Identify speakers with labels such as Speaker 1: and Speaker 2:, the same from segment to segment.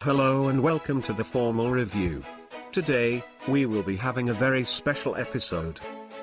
Speaker 1: Hello and welcome to the formal review. Today, we will be having a very special episode.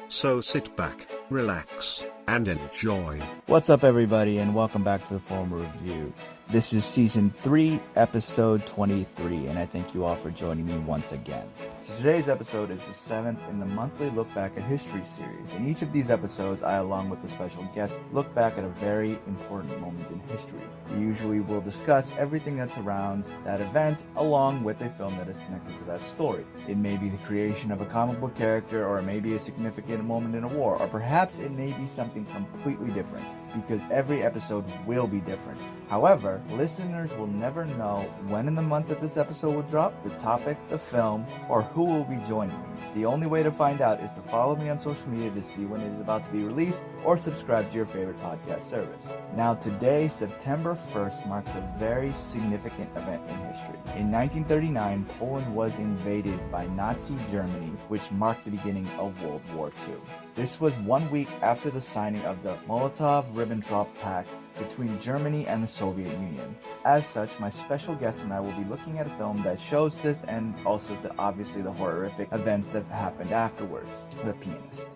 Speaker 1: So sit back, relax, and enjoy.
Speaker 2: What's up everybody and welcome back to the formal review. This is season 3, episode 23, and I thank you all for joining me once again. So today's episode is the 7th in the monthly Look Back at History series. In each of these episodes, I, along with a special guest, look back at a very important moment in history. We usually will discuss everything that surrounds that event, along with a film that is connected to that story. It may be the creation of a comic book character, or it may be a significant moment in a war, or perhaps it may be something completely different, because every episode will be different. However, listeners will never know when in the month that this episode will drop, the topic, the film, or who will be joining me. The only way to find out is to follow me on social media to see when it is about to be released, or subscribe to your favorite podcast service. Now today, September 1st, marks a very significant event in history. In 1939, Poland was invaded by Nazi Germany, which marked the beginning of World War II. This was 1 week after the signing of the Molotov-Ribbentrop Pact between Germany and the Soviet Union. As such, my special guest and I will be looking at a film that shows this, and also obviously the horrific events that happened afterwards, The Pianist.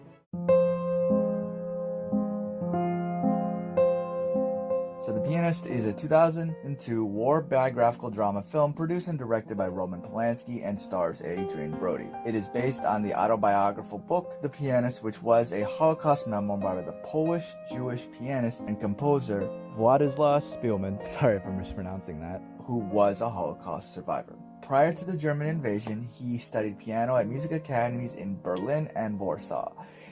Speaker 2: So The Pianist is a 2002 war biographical drama film produced and directed by Roman Polanski and stars Adrien Brody. It is based on the autobiographical book The Pianist, which was a Holocaust memoir by the Polish-Jewish pianist and composer Władysław Szpilman, sorry if I'm mispronouncing that, who was a Holocaust survivor. Prior to the German invasion, he studied piano at music academies in Berlin and Warsaw.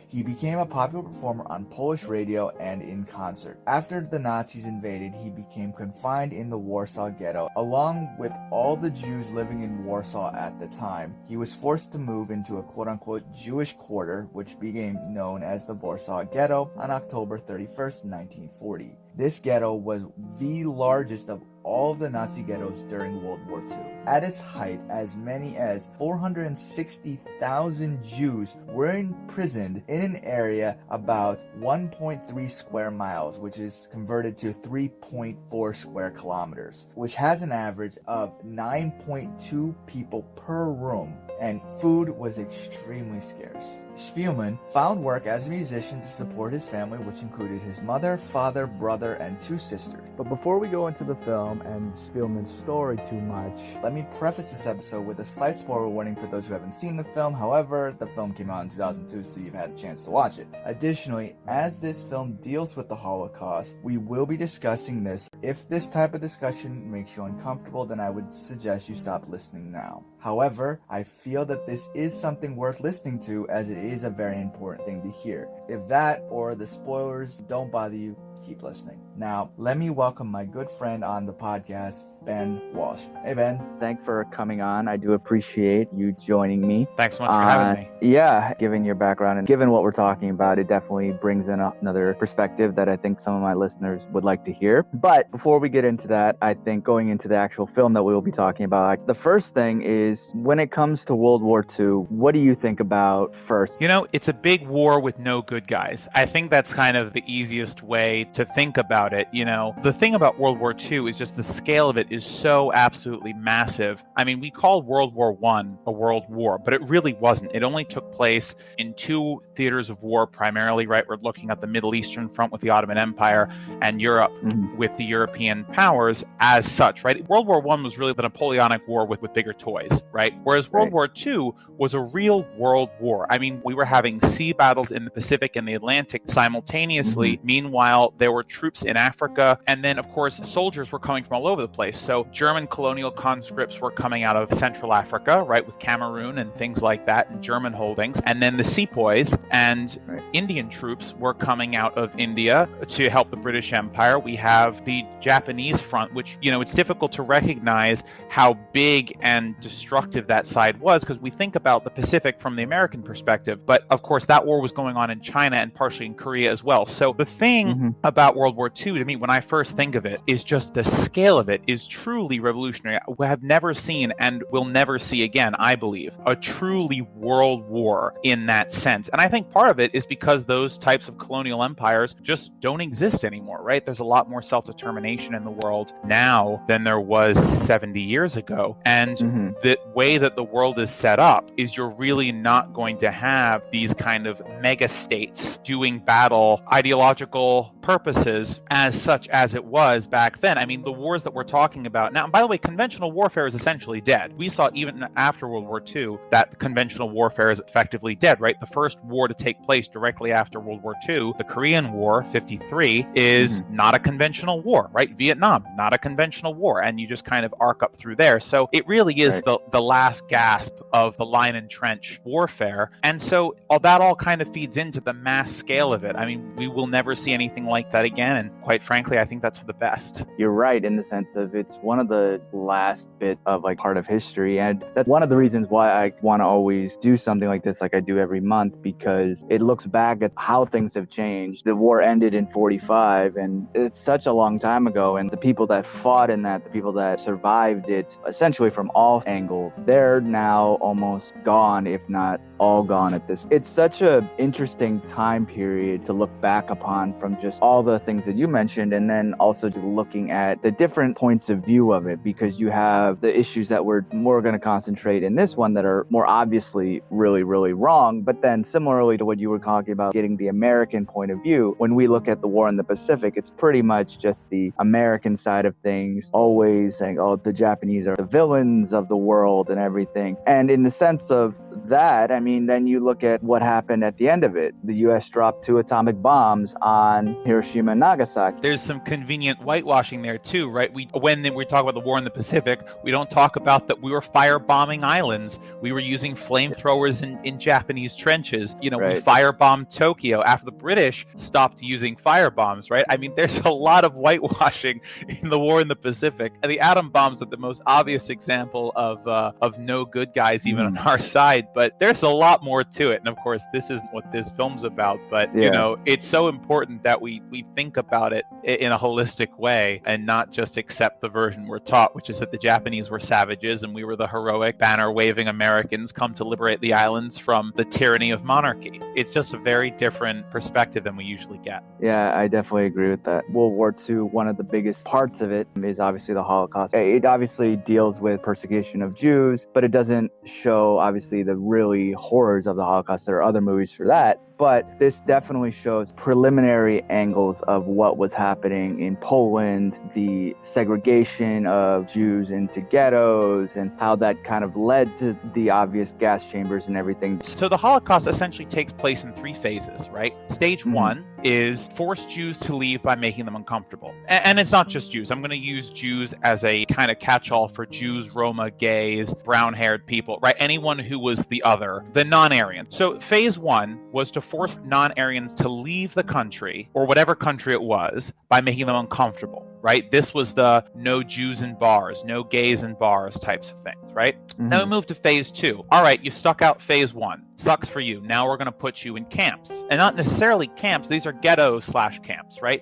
Speaker 2: He became a popular performer on Polish radio and in concert. After the Nazis invaded, he became confined in the Warsaw Ghetto. Along with all the Jews living in Warsaw at the time, he was forced to move into a quote-unquote Jewish quarter, which became known as the Warsaw Ghetto on October 31st, 1940. This ghetto was the largest of all of the Nazi ghettos during World War II. At its height, as many as 460,000 Jews were imprisoned in an area about 1.3 square miles, which is converted to 3.4 square kilometers, which has an average of 9.2 people per room, and food was extremely scarce. Spielman found work as a musician to support his family, which included his mother, father, brother, and 2 sisters. But before we go into the film and Spielman's story too much, let me preface this episode with a slight spoiler warning for those who haven't seen the film. However, the film came out in 2002, so you've had a chance to watch it. Additionally, as this film deals with the Holocaust, we will be discussing this. If this type of discussion makes you uncomfortable, then I would suggest you stop listening now. However, I feel that this is something worth listening to, as it is a very important thing to hear. If that or the spoilers don't bother you, keep listening. Now, let me welcome my good friend on the podcast, Ben Walsh. Hey, Ben. Thanks for coming on. I do appreciate you joining me.
Speaker 3: Thanks so much for having me.
Speaker 2: Yeah, given your background and given what we're talking about, it definitely brings in another perspective that I think some of my listeners would like to hear. But before we get into that, I think going into the actual film that we will be talking about, the first thing is, when it comes to World War II, what do you think about first?
Speaker 3: You know, it's a big war with no good guys. I think that's kind of the easiest way to think about it. You know, the thing about World War II is just the scale of it is so absolutely massive. I mean, we call World War I a world war, but it really wasn't. It only took place in 2 theaters of war primarily, right? We're looking at the Middle Eastern front with the Ottoman Empire and Europe with the European powers as such, right? World War I was really the Napoleonic War with bigger toys, right? Whereas World War II was a real world war. I mean, we were having sea battles in the Pacific and the Atlantic simultaneously. Meanwhile, there were troops in Africa, and then, of course, soldiers were coming from all over the place. So German colonial conscripts were coming out of Central Africa, right, with Cameroon and things like that, and German holdings. And then the sepoys and Indian troops were coming out of India to help the British Empire. We have the Japanese front, which, you know, it's difficult to recognize how big and destructive that side was, because we think about the Pacific from the American perspective. But, of course, that war was going on in China and partially in Korea as well. So the thing about World War II, to me, when I first think of it, is just the scale of it is truly revolutionary. We have never seen and will never see again, I believe, a truly world war in that sense. And I think part of it is because those types of colonial empires just don't exist anymore, right? There's a lot more self-determination in the world now than there was 70 years ago. And the way that the world is set up is you're really not going to have these kind of mega states doing battle ideological purposes as such as it was back then. I mean, the wars that we're talking about now, and by the way, conventional warfare is essentially dead. We saw even after World War II that conventional warfare is effectively dead, right? The first war to take place directly after World War II, the Korean War, 53, is not a conventional war, right? Vietnam, not a conventional war. And you just kind of arc up through there. So it really is the last gasp of the line and trench warfare. And so that all kind of feeds into the mass scale of it. I mean, we will never see anything like that again. And quite frankly, I think that's for the best.
Speaker 2: You're right in the sense of it's one of the last bit of like part of history. And that's one of the reasons why I want to always do something like this, like I do every month, because it looks back at how things have changed. The war ended in 45 and it's such a long time ago. And the people that fought in that, the people that survived it, essentially from all angles, they're now almost gone, if not all gone at this. It's such a interesting time period to look back upon from just all the things that you mentioned, and then also to looking at the different points of view of it, because you have the issues that we're more going to concentrate in this one that are more obviously really, really wrong. But then similarly to what you were talking about, getting the American point of view, when we look at the war in the Pacific, it's pretty much just the American side of things, always saying, oh, the Japanese are the villains of the world and everything. And in the sense of that, I mean, then you look at what happened at the end of it. The U.S. dropped 2 atomic bombs on Hiroshima and Nagasaki.
Speaker 3: There's some convenient whitewashing there too, right? When we talk about the war in the Pacific, we don't talk about that we were firebombing islands. We were using flamethrowers in Japanese trenches. You know, we firebombed Tokyo after the British stopped using firebombs, right? I mean, there's a lot of whitewashing in the war in the Pacific. And the atom bombs are the most obvious example of no good guys even on our side. But there's a lot more to it. And of course, this isn't what this film's about. But, you know, it's so important that we think about it in a holistic way and not just accept the version we're taught, which is that the Japanese were savages and we were the heroic banner-waving Americans come to liberate the islands from the tyranny of monarchy. It's just a very different perspective than we usually get.
Speaker 2: Yeah, I definitely agree with that. World War II, one of the biggest parts of it is obviously the Holocaust. It obviously deals with persecution of Jews, but it doesn't show, obviously, the really horrors of the Holocaust. There are other movies for that. But this definitely shows preliminary angles of what was happening in Poland, the segregation of Jews into ghettos, and how that kind of led to the obvious gas chambers and everything.
Speaker 3: So the Holocaust essentially takes place in 3 phases, right? Stage 1 is force Jews to leave by making them uncomfortable. And it's not just Jews. I'm going to use Jews as a kind of catch-all for Jews, Roma, gays, brown-haired people, right? Anyone who was the other, the non-Aryan. So phase 1 was to force non-Aryans to leave the country, or whatever country it was, by making them uncomfortable, right? This was the no Jews in bars, no gays in bars types of things, right? Then we move to phase 2. All right, you stuck out phase 1. Sucks for you. Now we're going to put you in camps. And not necessarily camps, these are ghetto/camps, right?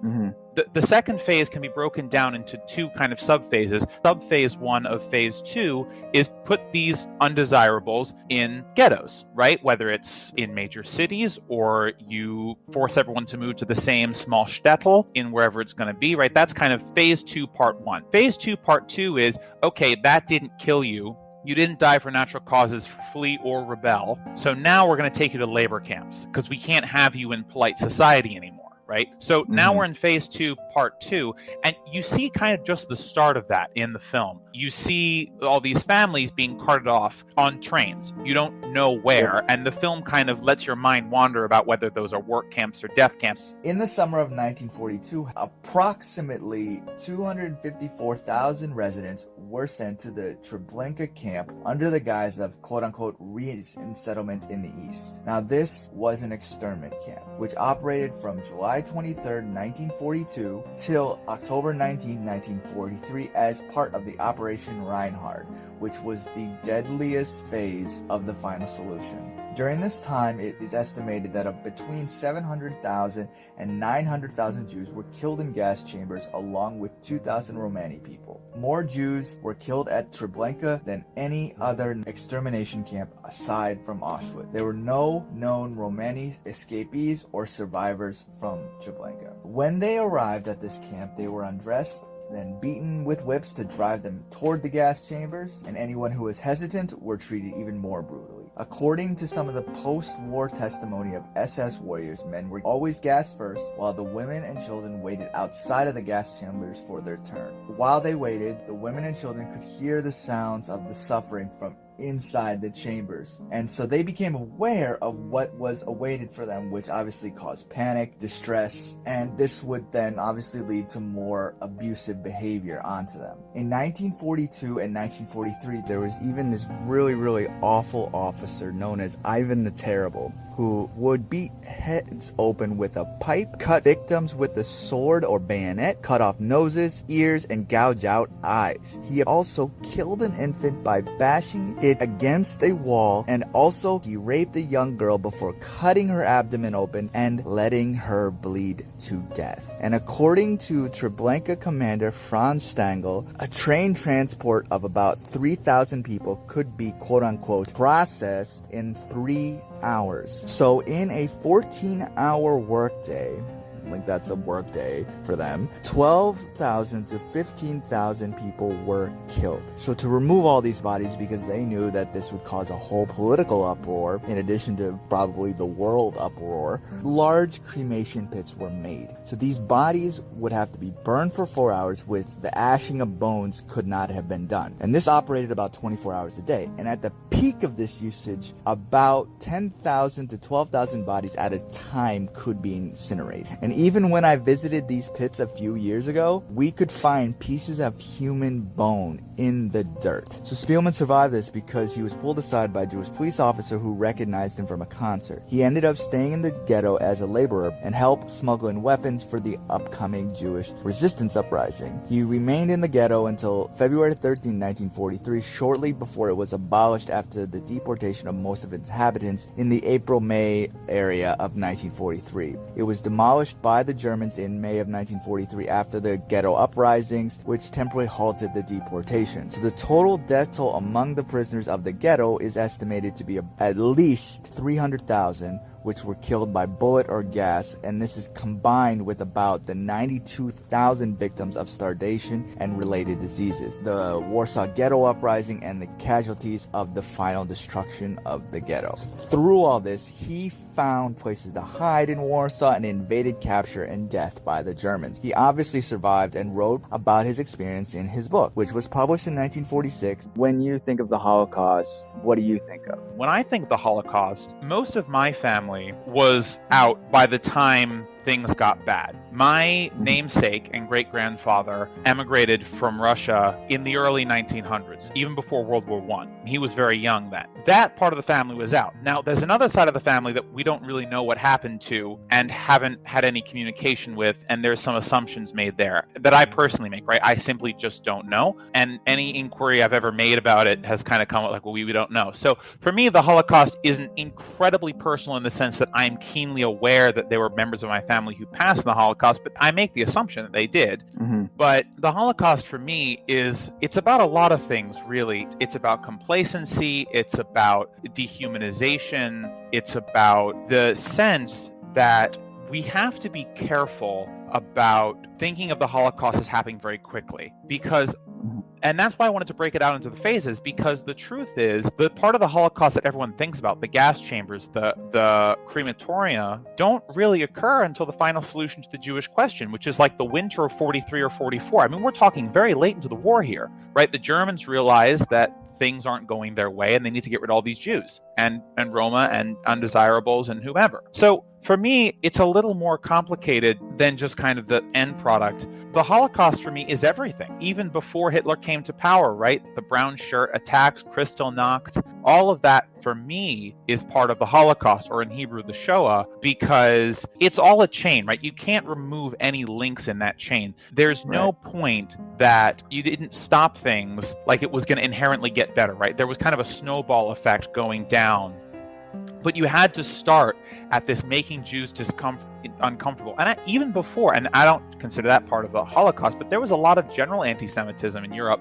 Speaker 3: The second phase can be broken down into 2 kind of sub-phases. Sub-phase 1 of phase 2 is put these undesirables in ghettos, right? Whether it's in major cities or you force everyone to move to the same small shtetl in wherever it's going to be, right? That's kind of phase 2, part 1. Phase 2, part 2 is, okay, that didn't kill you. You didn't die for natural causes, flee or rebel. So now we're going to take you to labor camps because we can't have you in polite society anymore. Right? So now we're in phase 2, part 2, and you see kind of just the start of that in the film. You see all these families being carted off on trains. You don't know where, and the film kind of lets your mind wander about whether those are work camps or death camps.
Speaker 2: In the summer of 1942, approximately 254,000 residents were sent to the Treblinka camp under the guise of quote-unquote resettlement in the East. Now, this was an externment camp, which operated from July 23rd, 1942 till October 19, 1943 as part of the Operation Reinhard, which was the deadliest phase of the final solution. During this time, it is estimated that between 700,000 and 900,000 Jews were killed in gas chambers, along with 2,000 Romani people. More Jews were killed at Treblinka than any other extermination camp aside from Auschwitz. There were no known Romani escapees or survivors from Treblinka. When they arrived at this camp, they were undressed, then beaten with whips to drive them toward the gas chambers, and anyone who was hesitant were treated even more brutally. According to some of the post-war testimony of SS warriors, men were always gassed first, while the women and children waited outside of the gas chambers for their turn. While they waited, the women and children could hear the sounds of the suffering from inside the chambers, and so they became aware of what was awaited for them, which obviously caused panic, distress, and this would then obviously lead to more abusive behavior onto them. In 1942 and 1943, there was even this really awful officer known as Ivan the Terrible, who would beat heads open with a pipe, cut victims with a sword or bayonet, cut off noses, ears, and gouge out eyes. He also killed an infant by bashing it against a wall, and also he raped a young girl before cutting her abdomen open and letting her bleed to death. And according to Treblinka commander Franz Stangl, a train transport of about 3,000 people could be quote-unquote processed in 3 hours. So in a 14-hour workday, like that's a work day for them, 12,000 to 15,000 people were killed. So to remove all these bodies, because they knew that this would cause a whole political uproar, in addition to probably the world uproar, large cremation pits were made. So these bodies would have to be burned for 4 hours, with the ashing of bones could not have been done. And this operated about 24 hours a day. And at the peak of this usage, about 10,000 to 12,000 bodies at a time could be incinerated. And even when I visited these pits a few years ago, we could find pieces of human bone in the dirt. So Spielman survived this because he was pulled aside by a Jewish police officer who recognized him from a concert. He ended up staying in the ghetto as a laborer and helped smuggle in weapons for the upcoming Jewish resistance uprising. He remained in the ghetto until February 13, 1943, shortly before it was abolished after the deportation of most of its inhabitants in the April-May area of 1943. It was demolished by the Germans in May of 1943 after the ghetto uprisings, which temporarily halted the deportation. So the total death toll among the prisoners of the ghetto is estimated to be at least 300,000, which were killed by bullet or gas, and this is combined with about the 92,000 victims of starvation and related diseases, the Warsaw Ghetto Uprising, and the casualties of the final destruction of the ghetto. Through all this, he found places to hide in Warsaw and invaded capture and death by the Germans. He obviously survived and wrote about his experience in his book, which was published in 1946. When you think of the Holocaust, what do you think of?
Speaker 3: When I think of the Holocaust, most of my family was out by the time things got bad. My namesake and great-grandfather emigrated from Russia in the early 1900s, even before World War I. He was very young then. That part of the family was out. Now, there's another side of the family that we don't really know what happened to and haven't had any communication with, and there's some assumptions made there that I personally make, right? I simply just don't know, and any inquiry I've ever made about it has kind of come like, well, we don't know. So for me, the Holocaust isn't incredibly personal in the sense that I'm keenly aware that there were members of my family who passed in the Holocaust, but I make the assumption that they did. But the Holocaust for me it's about a lot of things, really. It's about complacency, it's about dehumanization, it's about the sense that we have to be careful about thinking of the Holocaust as happening very quickly, and that's why I wanted to break it out into the phases, because the truth is, the part of the Holocaust that everyone thinks about, the gas chambers, the crematoria, don't really occur until the final solution to the Jewish question, which is like the winter of 43 or 44. I mean, we're talking very late into the war here, right? The Germans realized that things aren't going their way and they need to get rid of all these Jews and Roma and undesirables and whomever. So for me, it's a little more complicated than just kind of the end product. The Holocaust for me is everything, even before Hitler came to power, right? The brown shirt attacks, Kristallnacht, all of that for me is part of the Holocaust, or in Hebrew, the Shoah, because it's all a chain, right? You can't remove any links in that chain. There's no point that you didn't stop things like it was going to inherently get better, right? There was kind of a snowball effect going down But you had to start at this making Jews uncomfortable. And even before, and I don't consider that part of the Holocaust, but there was a lot of general anti-Semitism in Europe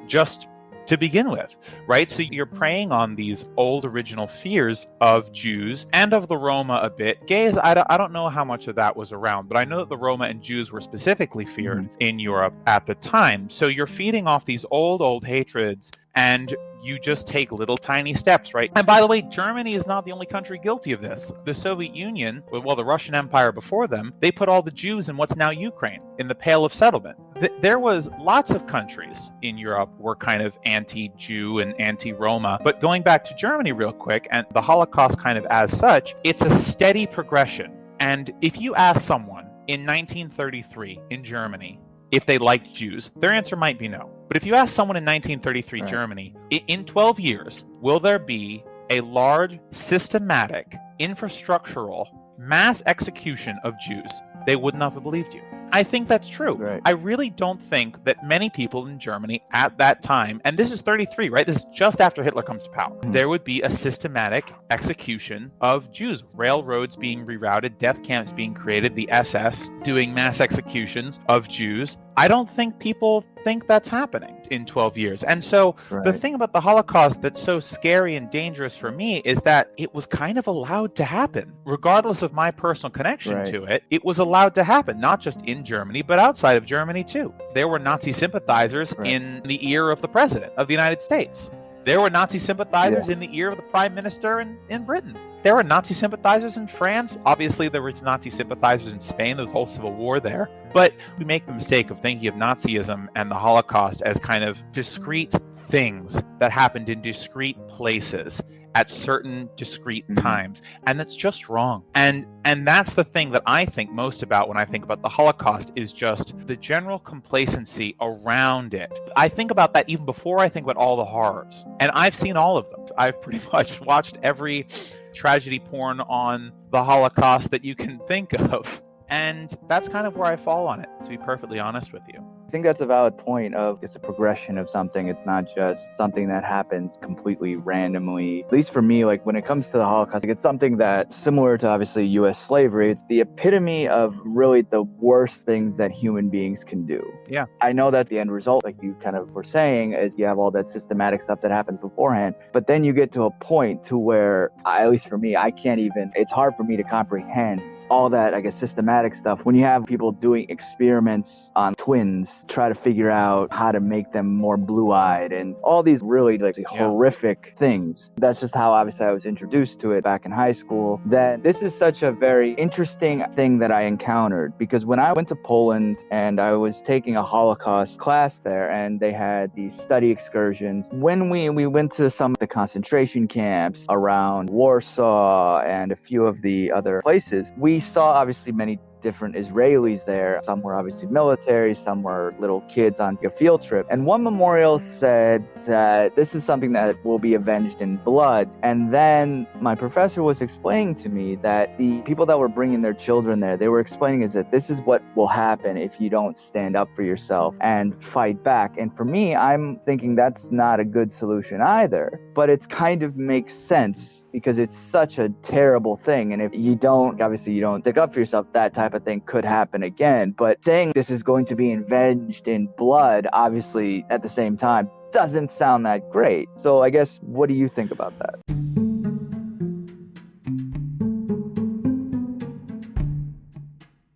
Speaker 3: just to begin with, right? So you're preying on these old original fears of Jews and of the Roma a bit. Gays, I don't know how much of that was around, but I know that the Roma and Jews were specifically feared in Europe at the time. So you're feeding off these old hatreds, and you just take little tiny steps, right? And by the way, Germany is not the only country guilty of this. The Soviet Union, well, the Russian Empire before them, they put all the Jews in what's now Ukraine, in the Pale of Settlement. There was lots of countries in Europe were kind of anti-Jew and anti-Roma. But going back to Germany real quick, and the Holocaust kind of as such, it's a steady progression. And if you ask someone in 1933 in Germany if they liked Jews, their answer might be no. But if you ask someone in 1933 Germany, in 12 years, will there be a large, systematic, infrastructural, mass execution of Jews? They would not have believed you. I think that's true.
Speaker 2: Right.
Speaker 3: I really don't think that many people in Germany at that time, and this is 33, right? This is just after Hitler comes to power. There would be a systematic execution of Jews, railroads being rerouted, death camps being created, the SS doing mass executions of Jews. I don't think people think that's happening in 12 years. And so the thing about the Holocaust that's so scary and dangerous for me is that it was kind of allowed to happen. Regardless of my personal connection to it, it was allowed to happen, not just in Germany, but outside of Germany too. There were Nazi sympathizers in the ear of the President of the United States. There were Nazi sympathizers in the ear of the Prime Minister in Britain. There were Nazi sympathizers in France. Obviously, there was Nazi sympathizers in Spain. There was a whole civil war there. But we make the mistake of thinking of Nazism and the Holocaust as kind of discrete things that happened in discrete places at certain discrete times. And that's just wrong. And that's the thing that I think most about when I think about the Holocaust is just the general complacency around it. I think about that even before I think about all the horrors. And I've seen all of them. I've pretty much watched every tragedy porn on the Holocaust that you can think of. And that's kind of where I fall on it, to be perfectly honest with you.
Speaker 2: I think that's a valid point of it's a progression of something. It's not just something that happens completely randomly. At least for me, like when it comes to the Holocaust, it's something that similar to obviously U.S. slavery, it's the epitome of really the worst things that human beings can do.
Speaker 3: Yeah.
Speaker 2: I know that the end result, like you kind of were saying, is you have all that systematic stuff that happens beforehand, but then you get to a point to where, at least for me, it's hard for me to comprehend all that, I guess, systematic stuff. When you have people doing experiments on twins, try to figure out how to make them more blue-eyed and all these really horrific things. That's just how obviously I was introduced to it back in high school. That this is such a very interesting thing that I encountered, because when I went to Poland and I was taking a Holocaust class there and they had these study excursions, when we went to some of the concentration camps around Warsaw and a few of the other places, we saw obviously many different Israelis there. Some were obviously military, some were little kids on a field trip. And one memorial said that this is something that will be avenged in blood. And then my professor was explaining to me that the people that were bringing their children there, they were explaining is that this is what will happen if you don't stand up for yourself and fight back. And for me, I'm thinking that's not a good solution either. But it kind of makes sense because it's such a terrible thing. And if you don't stick up for yourself, that type of thing could happen again. But saying this is going to be avenged in blood, obviously, at the same time, doesn't sound that great. So I guess, what do you think about that?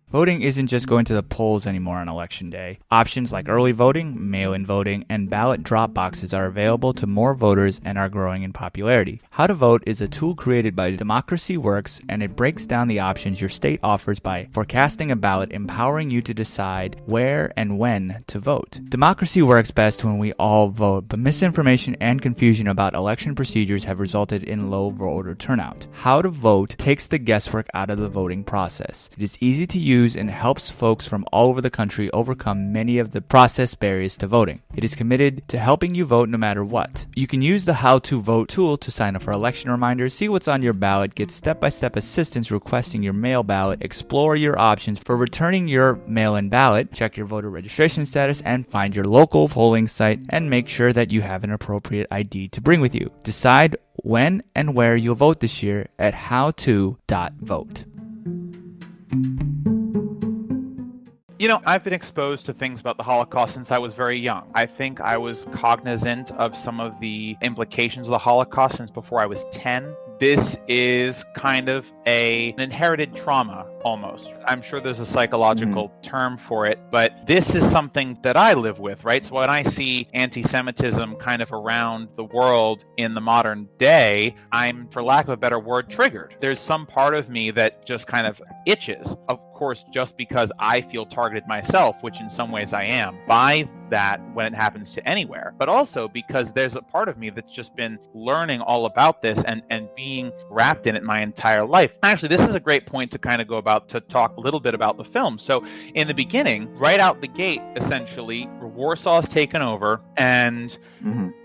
Speaker 4: Voting isn't just going to the polls anymore on Election Day. Options like early voting, mail-in voting, and ballot drop boxes are available to more voters and are growing in popularity. How to Vote is a tool created by Democracy Works, and it breaks down the options your state offers by forecasting a ballot, empowering you to decide where and when to vote. Democracy works best when we all vote, but misinformation and confusion about election procedures have resulted in low voter turnout. How to Vote takes the guesswork out of the voting process. It is easy to use and helps folks from all over the country overcome many of the process barriers to voting. It is committed to helping you vote no matter what. You can use the How to Vote tool to sign up for election reminders, see what's on your ballot, get step-by-step assistance requesting your mail ballot, explore your options for returning your mail-in ballot, check your voter registration status, and find your local polling site and make sure that you have an appropriate ID to bring with you. Decide when and where you'll vote this year at howto.vote.
Speaker 3: You know, I've been exposed to things about the Holocaust since I was very young. I think I was cognizant of some of the implications of the Holocaust since before I was 10. This is kind of an inherited trauma, almost. I'm sure there's a psychological term for it, but this is something that I live with, right? So when I see anti-Semitism kind of around the world in the modern day, I'm, for lack of a better word, triggered. There's some part of me that just kind of itches. Of course, just because I feel targeted myself, which in some ways I am, by that when it happens to anywhere, but also because there's a part of me that's just been learning all about this and being wrapped in it my entire life. Actually, this is a great point to kind of go about to talk a little bit about the film. So in the beginning, right out the gate, essentially, Warsaw is taken over and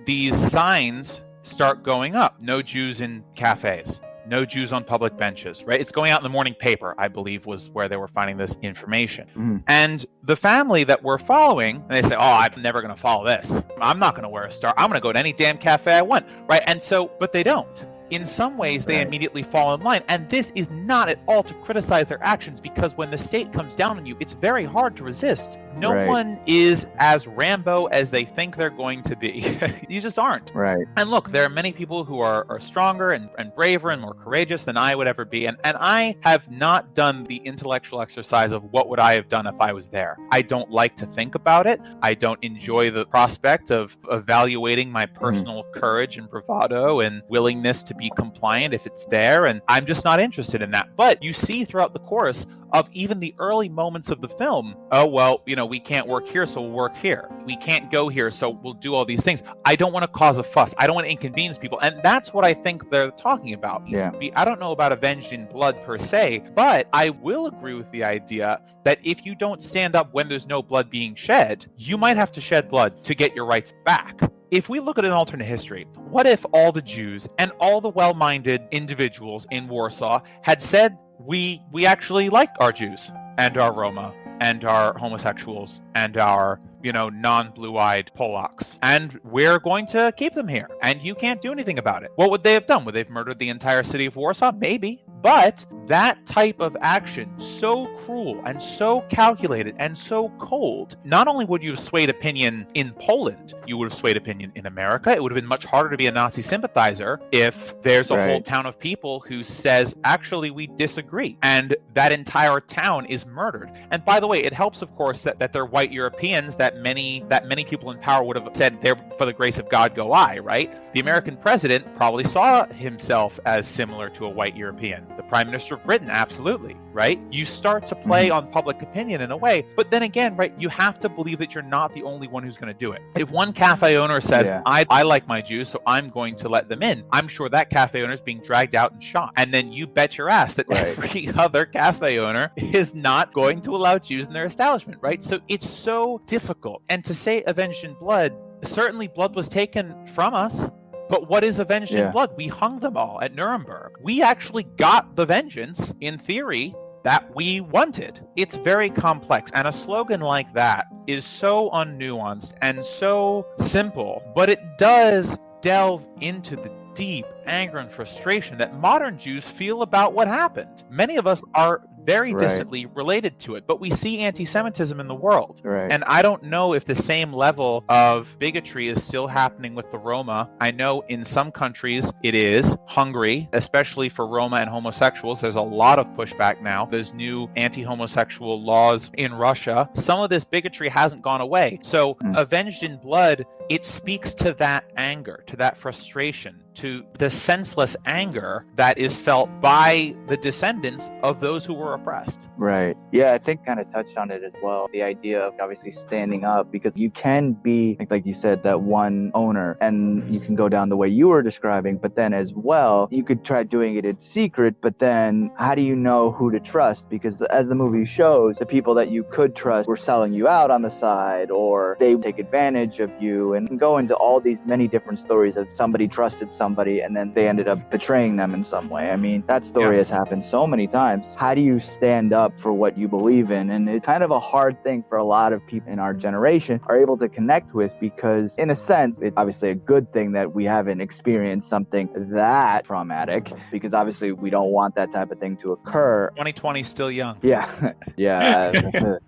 Speaker 3: these signs start going up. No Jews in cafes. No Jews on public benches, right? It's going out in the morning paper, I believe, was where they were finding this information. And the family that we're following, they say, oh, I'm never going to follow this. I'm not going to wear a star. I'm going to go to any damn cafe I want, right? And so, but they don't. In some ways, they immediately fall in line. And this is not at all to criticize their actions, because when the state comes down on you, it's very hard to resist. No one is as Rambo as they think they're going to be. You just aren't.
Speaker 2: Right.
Speaker 3: And look, there are many people who are stronger and braver and more courageous than I would ever be. And I have not done the intellectual exercise of what would I have done if I was there. I don't like to think about it. I don't enjoy the prospect of evaluating my personal courage and bravado and willingness to be compliant if it's there. And I'm just not interested in that. But you see throughout the course of even the early moments of the film, oh, well, you know, we can't work here, so we'll work here. We can't go here, so we'll do all these things. I don't want to cause a fuss. I don't want to inconvenience people. And that's what I think they're talking about.
Speaker 2: Yeah.
Speaker 3: I don't know about Avenged in Blood per se, but I will agree with the idea that if you don't stand up when there's no blood being shed, you might have to shed blood to get your rights back. If we look at an alternate history, what if all the Jews and all the well-minded individuals in Warsaw had said, we actually like our Jews and our Roma and our homosexuals and our, non-blue-eyed Polacks, and we're going to keep them here, and you can't do anything about it. What would they have done? Would they have murdered the entire city of Warsaw? Maybe. But that type of action, so cruel and so calculated and so cold, not only would you have swayed opinion in Poland, you would have swayed opinion in America. It would have been much harder to be a Nazi sympathizer if there's a whole town of people who says, actually, we disagree. And that entire town is murdered. And by the way, it helps, of course, that they're white Europeans, that many people in power would have said, there, for the grace of God go I, right? The American president probably saw himself as similar to a white European. The Prime Minister of Britain, absolutely, right? You start to play on public opinion in a way, but then again, right, you have to believe that you're not the only one who's going to do it. If one cafe owner says, I like my Jews, so I'm going to let them in, I'm sure that cafe owner is being dragged out and shot. And then you bet your ass that every other cafe owner is not going to allow Jews in their establishment, right? So it's so difficult. And to say Avenged in Blood, certainly blood was taken from us. But what is Avenged in Blood? We hung them all at Nuremberg. We actually got the vengeance, in theory, that we wanted. It's very complex. And a slogan like that is so unnuanced and so simple, but it does delve into the deep anger and frustration that modern Jews feel about what happened. Many of us are very distantly related to it, but we see anti-Semitism in the world. And I don't know if the same level of bigotry is still happening with the Roma. I know in some countries it is. Hungary, especially for Roma and homosexuals, there's a lot of pushback now. There's new anti-homosexual laws in Russia. Some of this bigotry hasn't gone away. So Avenged in Blood, it speaks to that anger, to that frustration, to the senseless anger that is felt by the descendants of those who were oppressed.
Speaker 2: Right. Yeah, I think kind of touched on it as well. The idea of obviously standing up, because you can be, like you said, that one owner, and you can go down the way you were describing, but then as well, you could try doing it in secret, but then how do you know who to trust? Because as the movie shows, the people that you could trust were selling you out on the side, or they take advantage of you, and go into all these many different stories of somebody trusted somebody and then they ended up betraying them in some way. I mean, that story has happened so many times. How do you to stand up for what you believe in. And it's kind of a hard thing for a lot of people in our generation are able to connect with, because in a sense, it's obviously a good thing that we haven't experienced something that traumatic, because obviously we don't want that type of thing to occur.
Speaker 3: 2020 is still young.
Speaker 2: Yeah.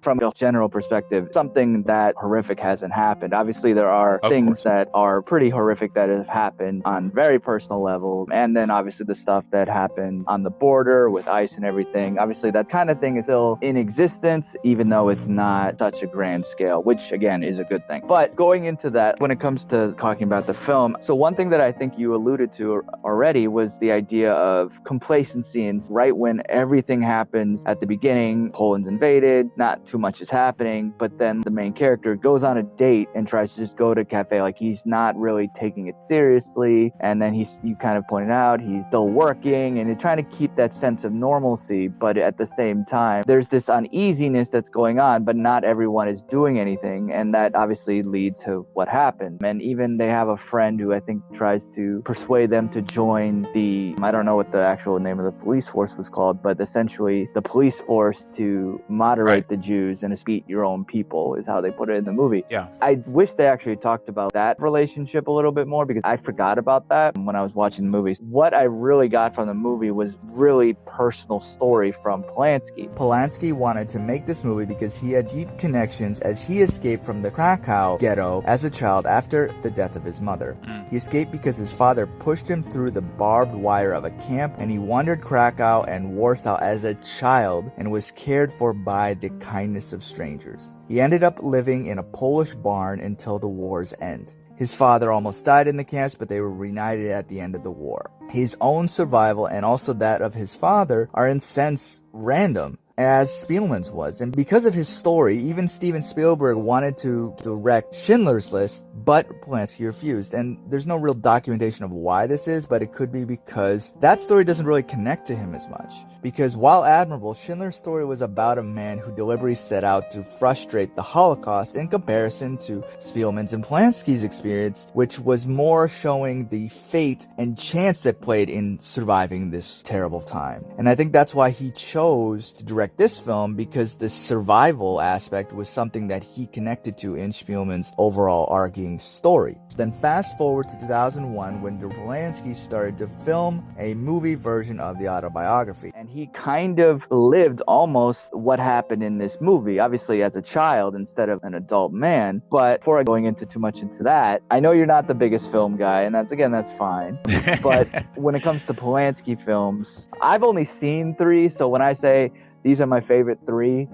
Speaker 2: From a general perspective, something that horrific hasn't happened. Obviously, there are things that are pretty horrific that have happened on very personal level. And then obviously the stuff that happened on the border with ICE and everything. Obviously, that kind of thing is still in existence, even though it's not such a grand scale, which again is a good thing. But going into that, when it comes to talking about the film, so one thing that I think you alluded to already was the idea of complacency. And right when everything happens at the beginning, Poland's invaded, not too much is happening, but then the main character goes on a date and tries to just go to a cafe, like he's not really taking it seriously. And then you kind of pointed out, he's still working and he's trying to keep that sense of normalcy, but at the same time, there's this uneasiness that's going on, but not everyone is doing anything. And that obviously leads to what happened. And even they have a friend who I think tries to persuade them to join I don't know what the actual name of the police force was called, but essentially the police force to moderate the Jews and beat your own people is how they put it in the movie.
Speaker 3: Yeah.
Speaker 2: I wish they actually talked about that relationship a little bit more, because I forgot about that when I was watching the movies. What I really got from the movie was really personal story from Polanski.
Speaker 4: Polanski wanted to make this movie because he had deep connections as he escaped from the Krakow ghetto as a child after the death of his mother. He escaped because his father pushed him through the barbed wire of a camp, and he wandered Krakow and Warsaw as a child and was cared for by the kindness of strangers. He ended up living in a Polish barn until the war's end. His father almost died in the camps, but they were reunited at the end of the war. His own survival and also that of his father are in a sense random, as Spielman's was. And because of his story, even Steven Spielberg wanted to direct Schindler's List, but Polanski refused. And there's no real documentation of why this is, but it could be because that story doesn't really connect to him as much. Because while admirable, Schindler's story was about a man who deliberately set out to frustrate the Holocaust, in comparison to Spielman's and Polanski's experience, which was more showing the fate and chance that played in surviving this terrible time. And I think that's why he chose to direct this film, because the survival aspect was something that he connected to in Spielman's overall arcing story. Then fast forward to 2001, when Polanski started to film a movie version of the autobiography.
Speaker 2: And he kind of lived almost what happened in this movie, obviously as a child instead of an adult man. But before going into too much into that, I know you're not the biggest film guy, and that's fine. But when it comes to Polanski films, I've only seen 3, so when I say these are my favorite 3,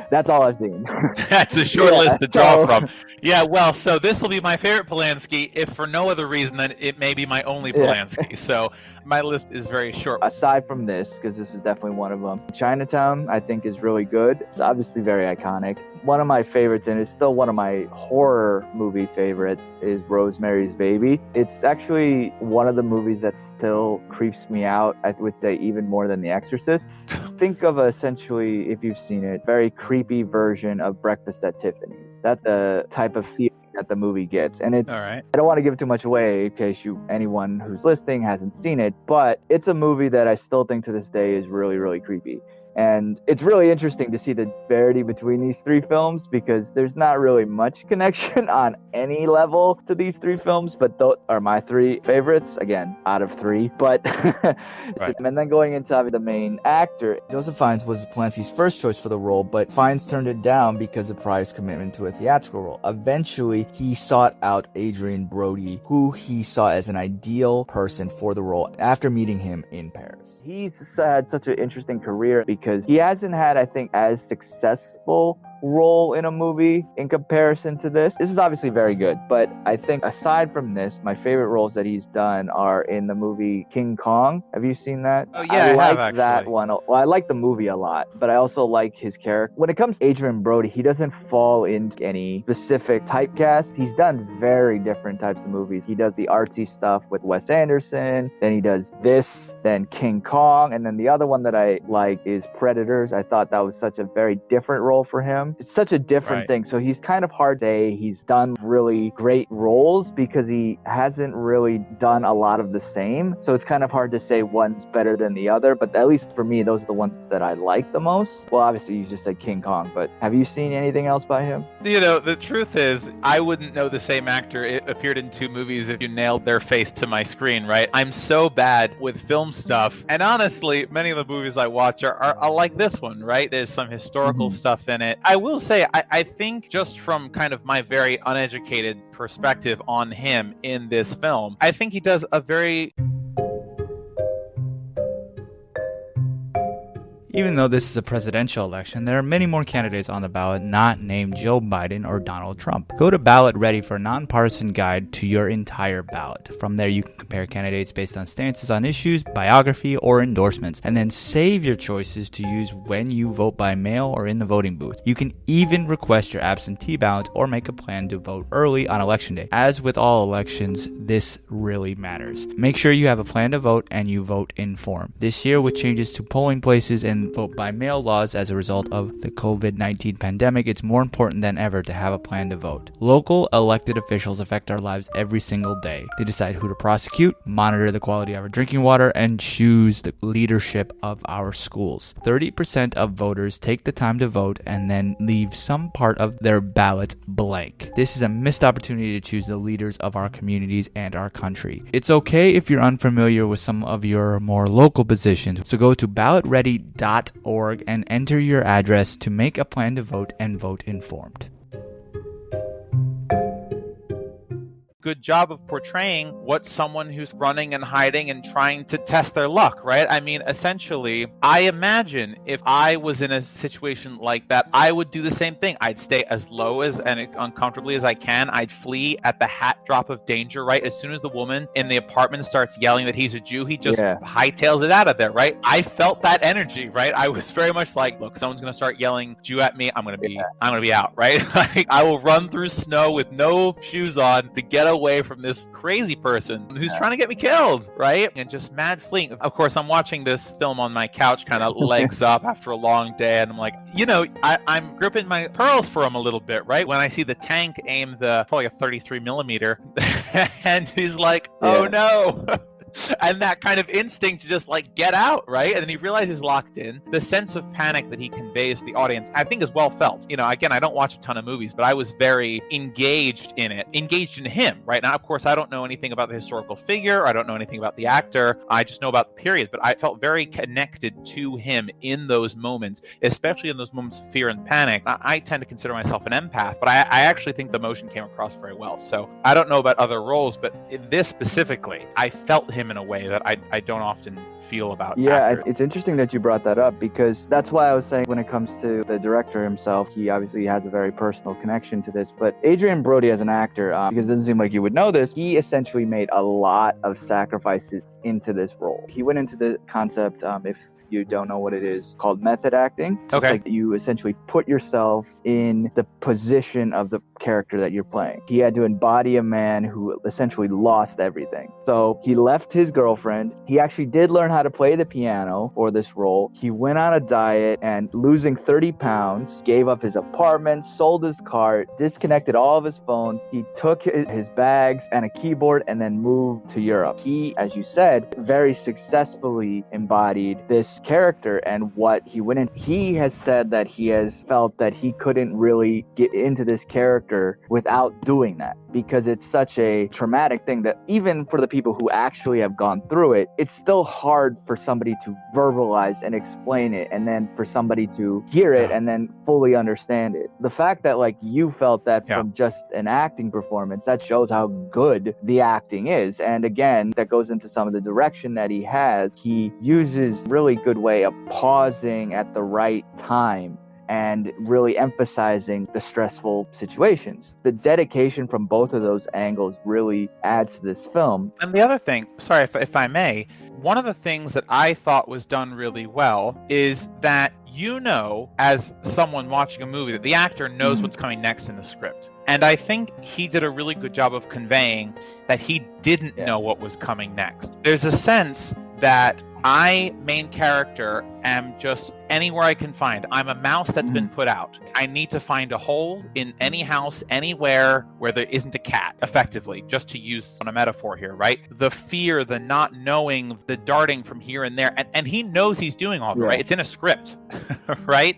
Speaker 2: that's all I've seen.
Speaker 3: That's a short list to draw from. Yeah, well, so this will be my favorite Polanski, if for no other reason than it may be my only Polanski. So my list is very short.
Speaker 2: Aside from this, because this is definitely one of them, Chinatown, I think, is really good. It's obviously very iconic. One of my favorites, and it's still one of my horror movie favorites, is Rosemary's Baby. It's actually one of the movies that still creeps me out, I would say, even more than The Exorcist. Think of essentially, if you've seen it, very creepy version of Breakfast at Tiffany's. That's a type of feeling that the movie gets. And it's, all right, I don't want to give too much away in case anyone who's listening hasn't seen it, but it's a movie that I still think to this day is really, really creepy. And it's really interesting to see the disparity between these 3 films, because there's not really much connection on any level to these 3 films, but those are my 3 favorites, again, out of 3. But right. And then going into the main actor,
Speaker 4: Joseph Fiennes was Polanski's first choice for the role, but Fiennes turned it down because of prior commitment to a theatrical role. Eventually, he sought out Adrien Brody, who he saw as an ideal person for the role after meeting him in Paris.
Speaker 2: He's had such an interesting career because he hasn't had, I think, as successful role in a movie in comparison to this. This is obviously very good, but I think aside from this, my favorite roles that he's done are in the movie King Kong. Have you seen that?
Speaker 3: Oh yeah, I
Speaker 2: like
Speaker 3: have,
Speaker 2: that one. Well, I like the movie a lot, but I also like his character. When it comes to Adrien Brody, he doesn't fall into any specific typecast. He's done very different types of movies. He does the artsy stuff with Wes Anderson, then he does this, then King Kong, and then the other one that I like is Predators. I thought that was such a very different role for him. him. It's such a different
Speaker 3: Right.
Speaker 2: thing. So he's kind of hard to say he's done really great roles because he hasn't really done a lot of the same. So it's kind of hard to say one's better than the other, but at least for me, those are the ones that I like the most. Well, obviously you just said King Kong, but have you seen anything else by him?
Speaker 3: You know, the truth is, I wouldn't know the same actor. It appeared in 2 movies if you nailed their face to my screen, right? I'm so bad with film stuff. And honestly, many of the movies I watch are like this one, right? There's some historical stuff in it. I will say, I think just from kind of my very uneducated perspective on him in this film, I think he does a very...
Speaker 4: Even though this is a presidential election, there are many more candidates on the ballot not named Joe Biden or Donald Trump. Go to Ballot Ready for a nonpartisan guide to your entire ballot. From there, you can compare candidates based on stances on issues, biography, or endorsements, and then save your choices to use when you vote by mail or in the voting booth. You can even request your absentee ballot or make a plan to vote early on election day. As with all elections, this really matters. Make sure you have a plan to vote and you vote informed. This year, with changes to polling places and vote by mail laws as a result of the COVID-19 pandemic, it's more important than ever to have a plan to vote. Local elected officials affect our lives every single day. They decide who to prosecute, monitor the quality of our drinking water, and choose the leadership of our schools. 30% of voters take the time to vote and then leave some part of their ballot blank. This is a missed opportunity to choose the leaders of our communities and our country. It's okay if you're unfamiliar with some of your more local positions, so go to ballotready.org and enter your address to make a plan to vote and vote informed.
Speaker 3: Good job of portraying what someone who's running and hiding and trying to test their luck, right? I mean, essentially, I imagine if I was in a situation like that, I would do the same thing. I'd stay as low as and uncomfortably as I can. I'd flee at the hat drop of danger, right? As soon as the woman in the apartment starts yelling that he's a Jew, he just hightails it out of there, right? I felt that energy, right? I was very much like, look, someone's going to start yelling Jew at me. I'm going to be out, right? Like, I will run through snow with no shoes on to get away from this crazy person who's trying to get me killed, right? And just mad fleeing. Of course, I'm watching this film on my couch, kind of legs up after a long day, and I'm like, I'm gripping my pearls for him a little bit, right? When I see the tank aim probably a 33 millimeter, and he's like, oh no. And that kind of instinct to just like get out, right? And then he realizes he's locked in. The sense of panic that he conveys to the audience, I think, is well felt. Again, I don't watch a ton of movies, but I was very engaged in him, right? Now, of course, I don't know anything about the historical figure. I don't know anything about the actor. I just know about the period, but I felt very connected to him in those moments, especially in those moments of fear and panic. I tend to consider myself an empath, but I actually think the emotion came across very well. So I don't know about other roles, but in this specifically, I felt him in a way that I don't often feel about actors.
Speaker 2: It's interesting that you brought that up, because that's why I was saying when it comes to the director himself, he obviously has a very personal connection to this. But Adrian Brody as an actor, because it doesn't seem like you would know this, he essentially made a lot of sacrifices into this role. He went into the concept, if you don't know what it is, called method acting. It's like you essentially put yourself in the position of the character that you're playing. He had to embody a man who essentially lost everything. So he left his girlfriend. He actually did learn how to play the piano for this role. He went on a diet, and losing 30 pounds, gave up his apartment, sold his car, disconnected all of his phones. He took his bags and a keyboard and then moved to Europe. He, as you said, very successfully embodied this character and what he went in. He has said that he has felt that he couldn't really get into this character without doing that, because it's such a traumatic thing that even for the people who actually have gone through it, it's still hard for somebody to verbalize and explain it, and then for somebody to hear it and then fully understand it. The fact that like you felt that from just an acting performance, that shows how good the acting is. And again, that goes into some of the direction that he has. He uses really good way of pausing at the right time and really emphasizing the stressful situations. The dedication from both of those angles really adds to this film.
Speaker 3: And the other thing, sorry if I may, one of the things that I thought was done really well is that as someone watching a movie, that the actor knows what's coming next in the script. And I think he did a really good job of conveying that he didn't know what was coming next. There's a sense that I, main character, am just anywhere I can find. I'm a mouse that's been put out. I need to find a hole in any house, anywhere where there isn't a cat, effectively, just to use on a metaphor here, right? The fear, the not knowing, the darting from here and there. And he knows he's doing all of it, right? It's in a script, right?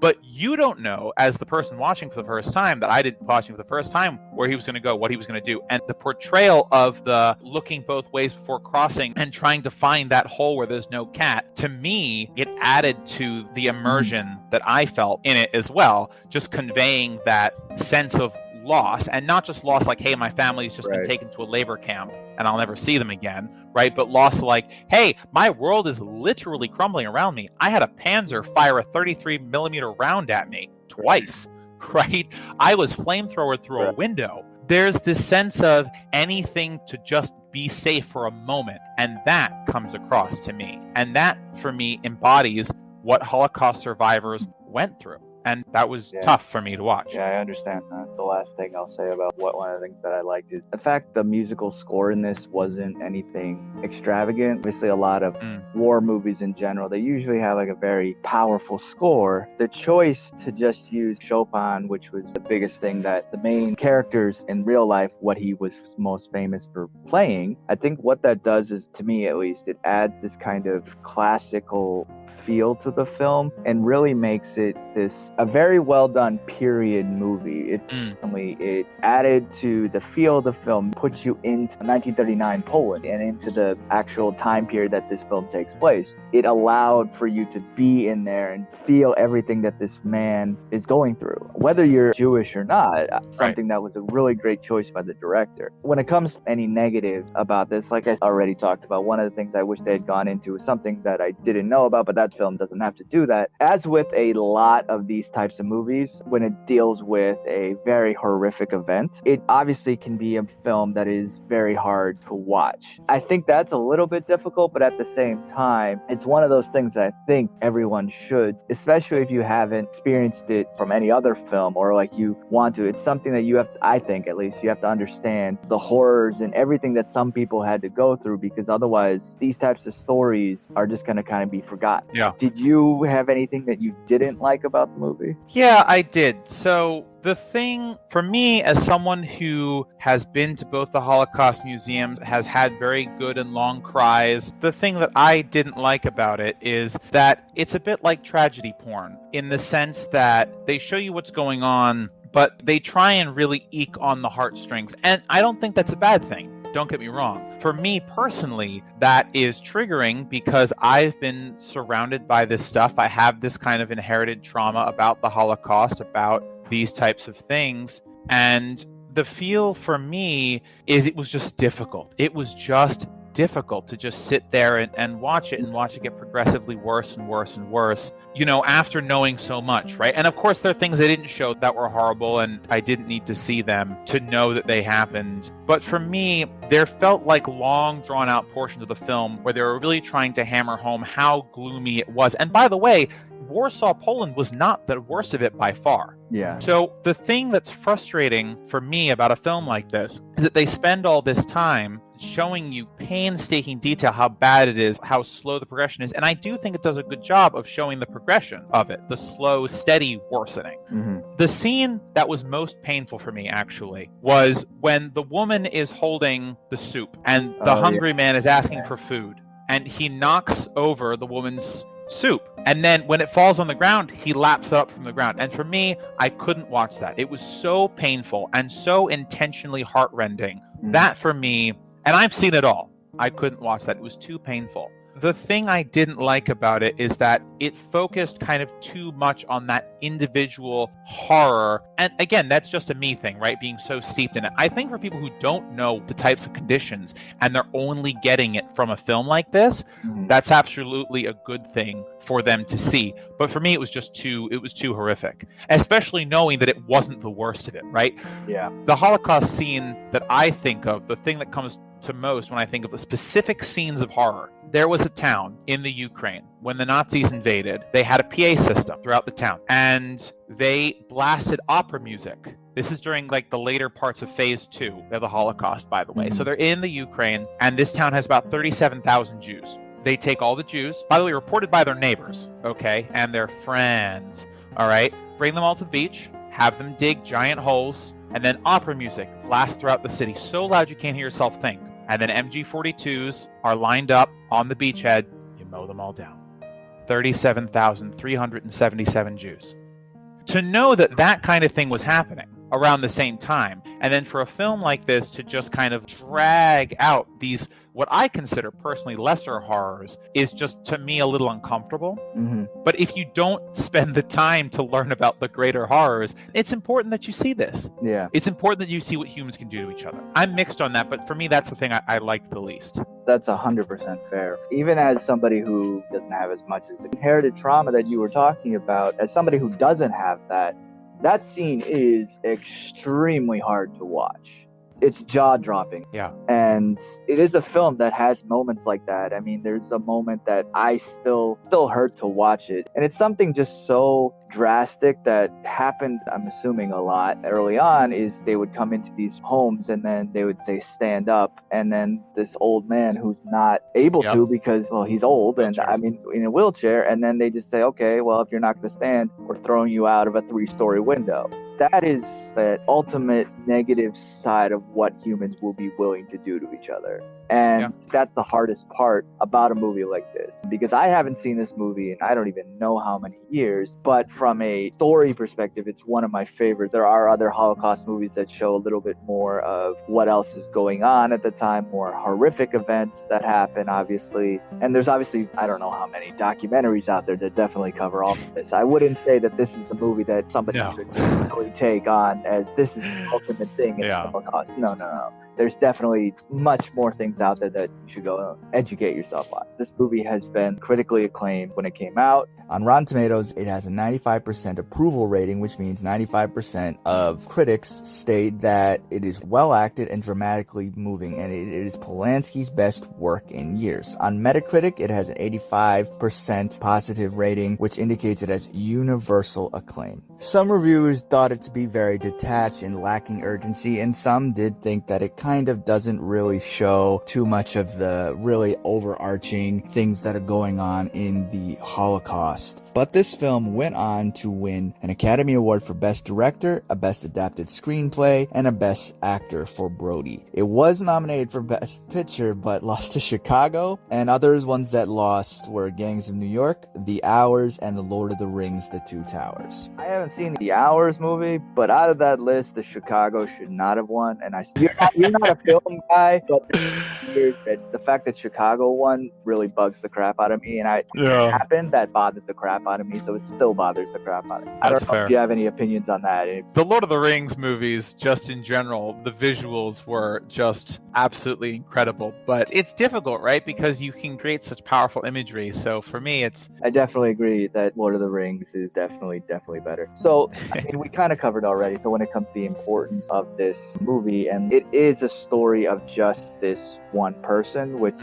Speaker 3: But you don't know, as the person watching for the first time, that I didn't watching for the first time, where he was going to go, what he was going to do. And the portrayal of the looking both ways before crossing and trying to find that hole where there's no cat, to me, it added to the immersion that I felt in it as well, just conveying that sense of loss, and not just loss like, hey, my family's just been taken to a labor camp and I'll never see them again, right? But loss like, hey, my world is literally crumbling around me. I had a Panzer fire a 33 millimeter round at me twice, right? I was flamethrowered through a window. There's this sense of anything to just be safe for a moment, and that comes across to me. And that, for me, embodies what Holocaust survivors went through. And that was tough for me to watch.
Speaker 2: Yeah, I understand that. The last thing I'll say about one of the things that I liked is the fact the musical score in this wasn't anything extravagant. Obviously, a lot of war movies in general, they usually have like a very powerful score. The choice to just use Chopin, which was the biggest thing that the main characters in real life, what he was most famous for playing, I think what that does is, to me at least, it adds this kind of classical feel to the film and really makes it a very well done period movie. It added to the feel of the film, puts you into 1939 Poland and into the actual time period that this film takes place. It allowed for you to be in there and feel everything that this man is going through, whether you're Jewish or not. Something that was a really great choice by the director. When it comes to any negative about this, like I already talked about, one of the things I wish they had gone into is something that I didn't know about, but that film doesn't have to do that. As with a lot of these types of movies, when it deals with a very horrific event, it obviously can be a film that is very hard to watch. I think that's a little bit difficult, but at the same time, it's one of those things that I think everyone should, especially if you haven't experienced it from any other film or like you want to. It's something that you have to, I think at least, you have to understand the horrors and everything that some people had to go through, because otherwise these types of stories are just going to kind of be forgotten.
Speaker 3: Yeah.
Speaker 2: Did you have anything that you didn't like about the movie?
Speaker 3: Yeah, I did. So the thing for me, as someone who has been to both the Holocaust museums, has had very good and long cries, the thing that I didn't like about it is that it's a bit like tragedy porn, in the sense that they show you what's going on, but they try and really eke on the heartstrings. And I don't think that's a bad thing. Don't get me wrong. For me personally, that is triggering because I've been surrounded by this stuff. I have this kind of inherited trauma about the Holocaust, about these types of things. And the feel for me is it was just difficult. It was just difficult to just sit there and watch it get progressively worse and worse and worse, you know, after knowing so much, right? And of course, there are things they didn't show that were horrible, and I didn't need to see them to know that they happened. But for me, there felt like long, drawn-out portions of the film where they were really trying to hammer home how gloomy it was. And by the way, Warsaw, Poland was not the worst of it by far.
Speaker 2: Yeah.
Speaker 3: So the thing that's frustrating for me about a film like this is that they spend all this time showing you painstaking detail how bad it is, how slow the progression is. And I do think it does a good job of showing the progression of it, the slow, steady worsening. The scene that was most painful for me, actually, was when the woman is holding the soup and the hungry man is asking for food, and he knocks over the woman's soup. And then when it falls on the ground, he laps it up from the ground. And for me, I couldn't watch that. It was so painful and so intentionally heartrending. That for me, and I've seen it all, I couldn't watch that. It was too painful. The thing I didn't like about it is that it focused kind of too much on that individual horror. And again, that's just a me thing, right? Being so steeped in it. I think for people who don't know the types of conditions and they're only getting it from a film like this, that's absolutely a good thing for them to see. But for me, it was too horrific, especially knowing that it wasn't the worst of it, right?
Speaker 2: Yeah.
Speaker 3: The Holocaust scene that I think of, the thing that comes to most when I think of the specific scenes of horror, there was a town in the Ukraine when the Nazis invaded. They had a PA system throughout the town, and they blasted opera music. This is during like the later parts of phase 2 of the Holocaust, by the way. So they're in the Ukraine, and this town has about 37,000 Jews. They take all the Jews, by the way, reported by their neighbors, okay, and their friends, all right, bring them all to the beach, have them dig giant holes, and then opera music blasts throughout the city so loud you can't hear yourself think. And then MG-42s are lined up on the beachhead. You mow them all down. 37,377 Jews. To know that that kind of thing was happening around the same time, and then for a film like this to just kind of drag out these, what I consider personally lesser horrors, is just, to me, a little uncomfortable.
Speaker 2: Mm-hmm.
Speaker 3: But if you don't spend the time to learn about the greater horrors, it's important that you see this.
Speaker 2: Yeah.
Speaker 3: It's important that you see what humans can do to each other. I'm mixed on that, but for me, that's the thing I like the least.
Speaker 2: That's 100% fair. Even as somebody who doesn't have as much as the inherited trauma that you were talking about, as somebody who doesn't have that, that scene is extremely hard to watch. It's jaw-dropping.
Speaker 3: Yeah.
Speaker 2: And it is a film that has moments like that. I mean, there's a moment that I still hurt to watch it. And it's something just so drastic that happened, I'm assuming, a lot early on, is they would come into these homes and then they would say, stand up. And then this old man who's not able to because, well, he's old and I mean, in a wheelchair. And then they just say, okay, well, if you're not going to stand, we're throwing you out of a 3-story window. That is the ultimate negative side of what humans will be willing to do to each other. And that's the hardest part about a movie like this. Because I haven't seen this movie in I don't even know how many years. But from a story perspective, it's one of my favorites. There are other Holocaust movies that show a little bit more of what else is going on at the time, more horrific events that happen, obviously. And there's obviously, I don't know how many documentaries out there that definitely cover all of this. I wouldn't say that this is the movie that somebody should really take on as this is the ultimate thing in the Holocaust. No. There's definitely much more things out there that you should go educate yourself on. This movie has been critically acclaimed when it came out. On Rotten Tomatoes, it has a 95% approval rating, which means 95% of critics state that it is well acted and dramatically moving, and it is Polanski's best work in years. On Metacritic, it has an 85% positive rating, which indicates it has universal acclaim. Some reviewers thought it to be very detached and lacking urgency, and some did think that it kind of doesn't really show too much of the really overarching things that are going on in the Holocaust. But this film went on to win an Academy Award for Best Director, a Best Adapted Screenplay, and a Best Actor for Brody. It was nominated for Best Picture, but lost to Chicago, and others ones that lost were Gangs of New York, The Hours, and The Lord of the Rings, The Two Towers. I haven't seen The Hours movie, but out of that list, the Chicago should not have won, and you're not a film guy, but the fact that Chicago won really bugs the crap out of me, and it happened, that bothered the crap out of me, so it still bothers the crap out of me. I don't know if you have any opinions on that.
Speaker 3: The Lord of the Rings movies, just in general, the visuals were just absolutely incredible, but it's difficult, right? Because you can create such powerful imagery, so for me, I
Speaker 2: definitely agree that Lord of the Rings is definitely better. So, I mean, we kind of covered already, so when it comes to the importance of this movie, and it is a story of just this one person, which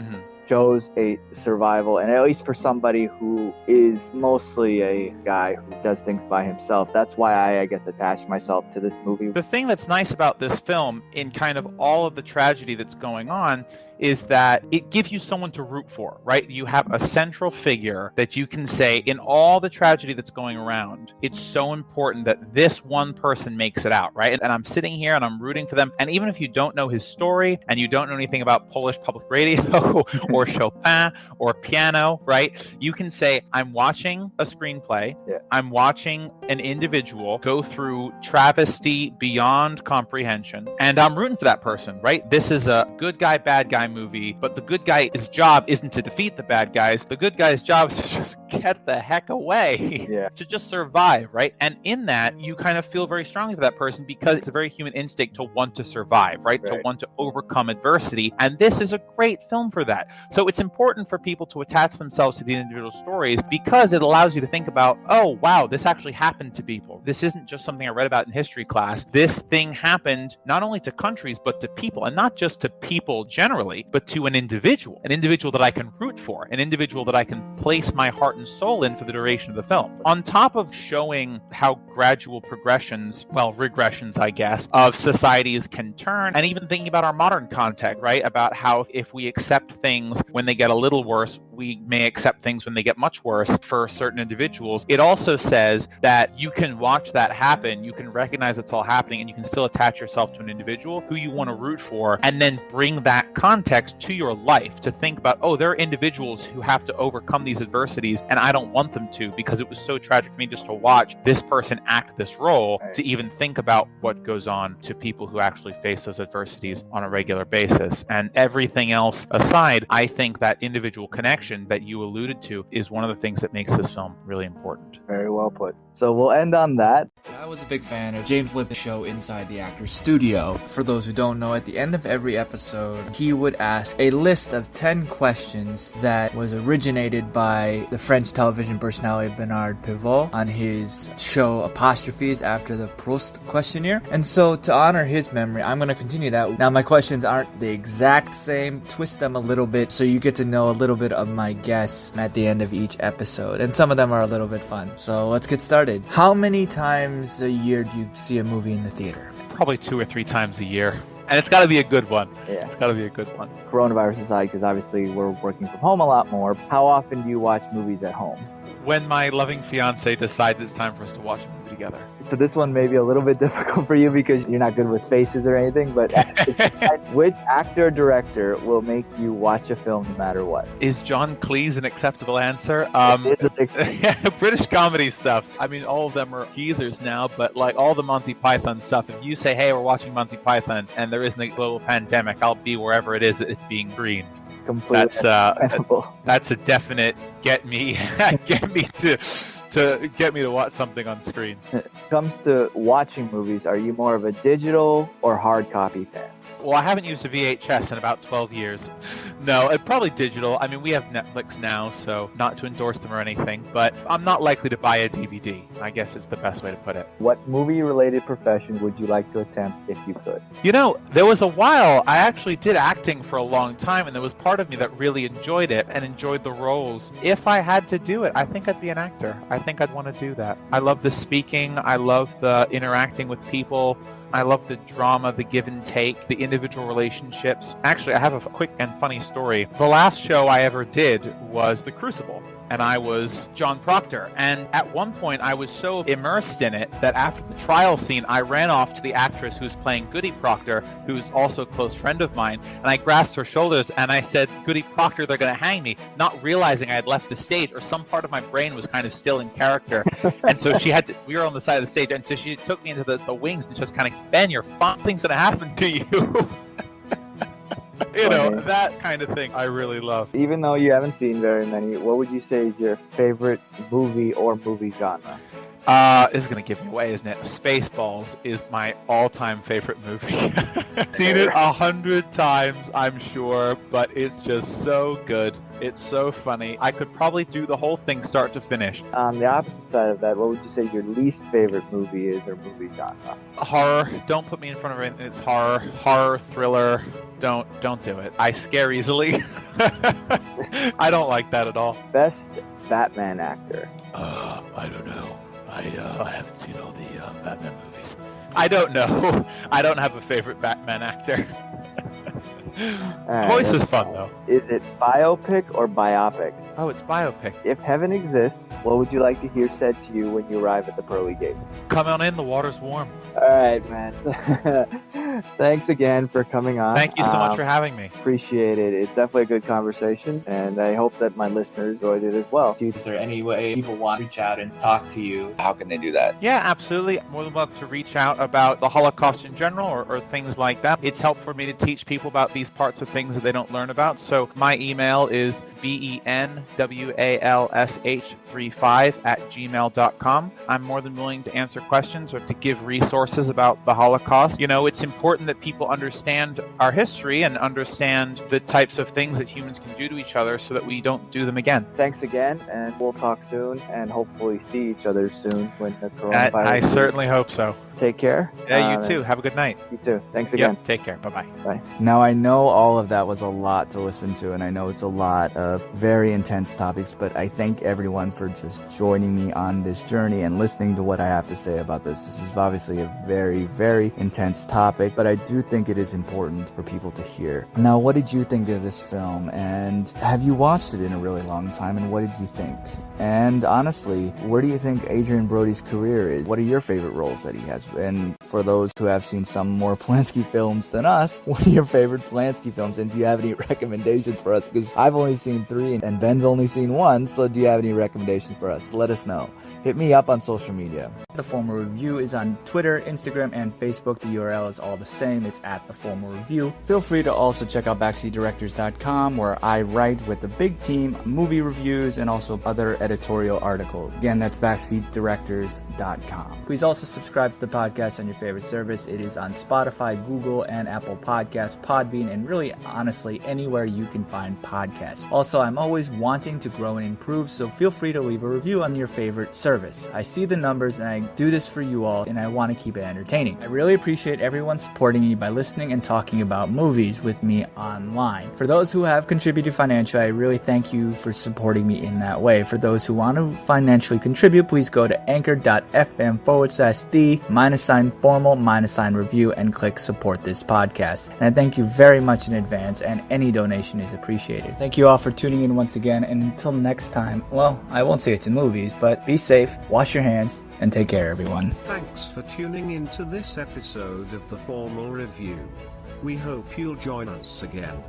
Speaker 2: shows a survival, and at least for somebody who is mostly a guy who does things by himself, that's why I guess attached myself to this movie.
Speaker 3: The thing that's nice about this film, in kind of all of the tragedy that's going on, is that it gives you someone to root for, right? You have a central figure that you can say, in all the tragedy that's going around, it's so important that this one person makes it out, right? And I'm sitting here and I'm rooting for them. And even if you don't know his story and you don't know anything about Polish public radio or Chopin or piano, right? You can say, I'm watching a screenplay.
Speaker 2: Yeah.
Speaker 3: I'm watching an individual go through travesty beyond comprehension, and I'm rooting for that person, right? This is a good guy, bad guy movie, but the good guy's job isn't to defeat the bad guys. The good guy's job is to just get the heck away, to just survive, right? And in that, you kind of feel very strongly for that person because it's a very human instinct to want to survive, right? To want to overcome adversity. And this is a great film for that. So it's important for people to attach themselves to the individual stories because it allows you to think about, oh, wow, this actually happened to people. This isn't just something I read about in history class. This thing happened not only to countries, but to people, and not just to people generally, but to an individual that I can root for, an individual that I can place my heart and soul in for the duration of the film. On top of showing how gradual regressions, I guess, of societies can turn, and even thinking about our modern context, right? About how if we accept things when they get a little worse, we may accept things when they get much worse for certain individuals. It also says that you can watch that happen, you can recognize it's all happening, and you can still attach yourself to an individual who you want to root for, and then bring that context to your life to think about, oh, there are individuals who have to overcome these adversities, and I don't want them to, because it was so tragic for me just to watch this person act this role, to even think about what goes on to people who actually face those adversities on a regular basis. And everything else aside, I think that individual connection that you alluded to is one of the things that makes this film really important.
Speaker 2: Very well put. So we'll end on that.
Speaker 4: I was a big fan of James Lip's show Inside the Actor's Studio. For those who don't know, at the end of every episode, he would ask a list of 10 questions that was originated by the French television personality Bernard Pivot on his show Apostrophes after the Proust questionnaire. And so to honor his memory, I'm going to continue that. Now, my questions aren't the exact same, twist them a little bit so you get to know a little bit of my guests at the end of each episode. And some of them are a little bit fun. So let's get started. How many times a year do you see a movie in the theater?
Speaker 3: Probably 2 or 3 times a year. And it's got to be a good one.
Speaker 2: Yeah.
Speaker 3: It's got to be a good one.
Speaker 2: Coronavirus aside, because obviously we're working from home a lot more. How often do you watch movies at home?
Speaker 3: When my loving fiance decides it's time for us to watch a movie together.
Speaker 2: So this one may be a little bit difficult for you because you're not good with faces or anything, but which actor or director will make you watch a film no matter what?
Speaker 3: Is John Cleese an acceptable answer? British comedy stuff. I mean, all of them are geezers now, but like all the Monty Python stuff, if you say, hey, we're watching Monty Python and there isn't a global pandemic, I'll be wherever it is that it's being screened.
Speaker 2: Completely
Speaker 3: that's a definite get me to watch something on screen.
Speaker 2: When it comes to watching movies, are you more of a digital or hard copy fan?
Speaker 3: Well, I haven't used a VHS in about 12 years. No, probably digital. I mean, we have Netflix now, so not to endorse them or anything, but I'm not likely to buy a DVD. I guess it's the best way to put it.
Speaker 2: What movie-related profession would you like to attempt if you could?
Speaker 3: You know, there was a while I actually did acting for a long time, and there was part of me that really enjoyed it and enjoyed the roles. If I had to do it, I think I'd be an actor. I think I'd want to do that. I love the speaking. I love the interacting with people. I love the drama, the give and take, the individual relationships. Actually, I have a quick and funny story. The last show I ever did was The Crucible, and I was John Proctor. And at one point, I was so immersed in it that after the trial scene, I ran off to the actress who's playing Goody Proctor, who's also a close friend of mine, and I grasped her shoulders and I said, Goody Proctor, they're going to hang me, not realizing I had left the stage, or some part of my brain was kind of still in character. And so we were on the side of the stage, and so she took me into the wings and just kind of, Ben, you're fine, things going to happen to you. You know, that kind of thing I really love.
Speaker 2: Even though you haven't seen very many, what would you say is your favorite movie or movie genre?
Speaker 3: This is going to give me away, isn't it? Spaceballs is my all-time favorite movie. Seen it 100 times, I'm sure, but it's just so good. It's so funny. I could probably do the whole thing start to finish.
Speaker 2: On the opposite side of that, what would you say your least favorite movie is or movie genre?
Speaker 3: Horror. Don't put me in front of it. It's horror. Horror, thriller. Don't do it. I scare easily. I don't like that at all.
Speaker 2: Best Batman actor?
Speaker 3: I don't know. I haven't seen all the Batman movies. I don't know. I don't have a favorite Batman actor. Voice is fun, though.
Speaker 2: Is it biopic or biopic?
Speaker 3: Oh, it's biopic.
Speaker 2: If heaven exists, what would you like to hear said to you when you arrive at the pearly gates?
Speaker 3: Come on in, the water's warm.
Speaker 2: All right, man. Thanks again for coming on.
Speaker 3: Thank you so much for having me.
Speaker 2: Appreciate it. It's definitely a good conversation, and I hope that my listeners enjoyed it as well.
Speaker 4: Is there any way people want to reach out and talk to you? How can they do that?
Speaker 3: Yeah, absolutely. More than welcome to reach out about the Holocaust in general or things like that. It's helpful for me to teach people about these parts of things that they don't learn about. So my email is benwalsh35@gmail.com. I'm more than willing to answer questions or to give resources about the Holocaust. You know, it's important that people understand our history and understand the types of things that humans can do to each other so that we don't do them again.
Speaker 2: Thanks again, and we'll talk soon and hopefully see each other soon when the coronavirus...
Speaker 3: I certainly hope so.
Speaker 2: Take care.
Speaker 3: Yeah, you too. Have a good night.
Speaker 2: You too. Thanks again.
Speaker 3: Yep, take care. Bye-bye.
Speaker 2: Bye.
Speaker 4: Now I know
Speaker 2: know all of that was a lot to listen to, and I know it's a lot of very intense topics, but I thank everyone for just joining me on this journey and listening to what I have to say about this. This is obviously a very, very intense topic, but I do think it is important for people to hear. Now, what did you think of this film, and have you watched it in a really long time, and what did you think? And honestly, where do you think Adrien Brody's career is? What are your favorite roles that he has? And for those who have seen some more Polanski films than us, what are your favorite Polanski films? And do you have any recommendations for us? Because I've only seen 3 and Ben's only seen 1, so do you have any recommendations for us? Let us know. Hit me up on social media. The Formal Review is on Twitter, Instagram, and Facebook. The URL is all the same. It's at The Formal Review. Feel free to also check out backseatdirectors.com, where I write with the big team movie reviews and also other editorial articles. Again, that's backseatdirectors.com. Please also subscribe to the podcast on your favorite service. It is on Spotify, Google, and Apple Podcasts, Podbean, and really, honestly, anywhere you can find podcasts. Also, I'm always wanting to grow and improve, so feel free to leave a review on your favorite service. I see the numbers, and I do this for you all, and I want to keep it entertaining. I really appreciate everyone supporting me by listening and talking about movies with me online. For those who have contributed financially, I really thank you for supporting me in that way. For those who want to financially contribute, please go to anchor.fm/the-formal-review and click support this podcast. And I thank you very much in advance, and any donation is appreciated. Thank you all for tuning in once again, and until next time, well, I won't say it's in movies, but be safe, wash your hands, and take care, everyone.
Speaker 1: Thanks for tuning in to this episode of The Formal Review. We hope you'll join us again.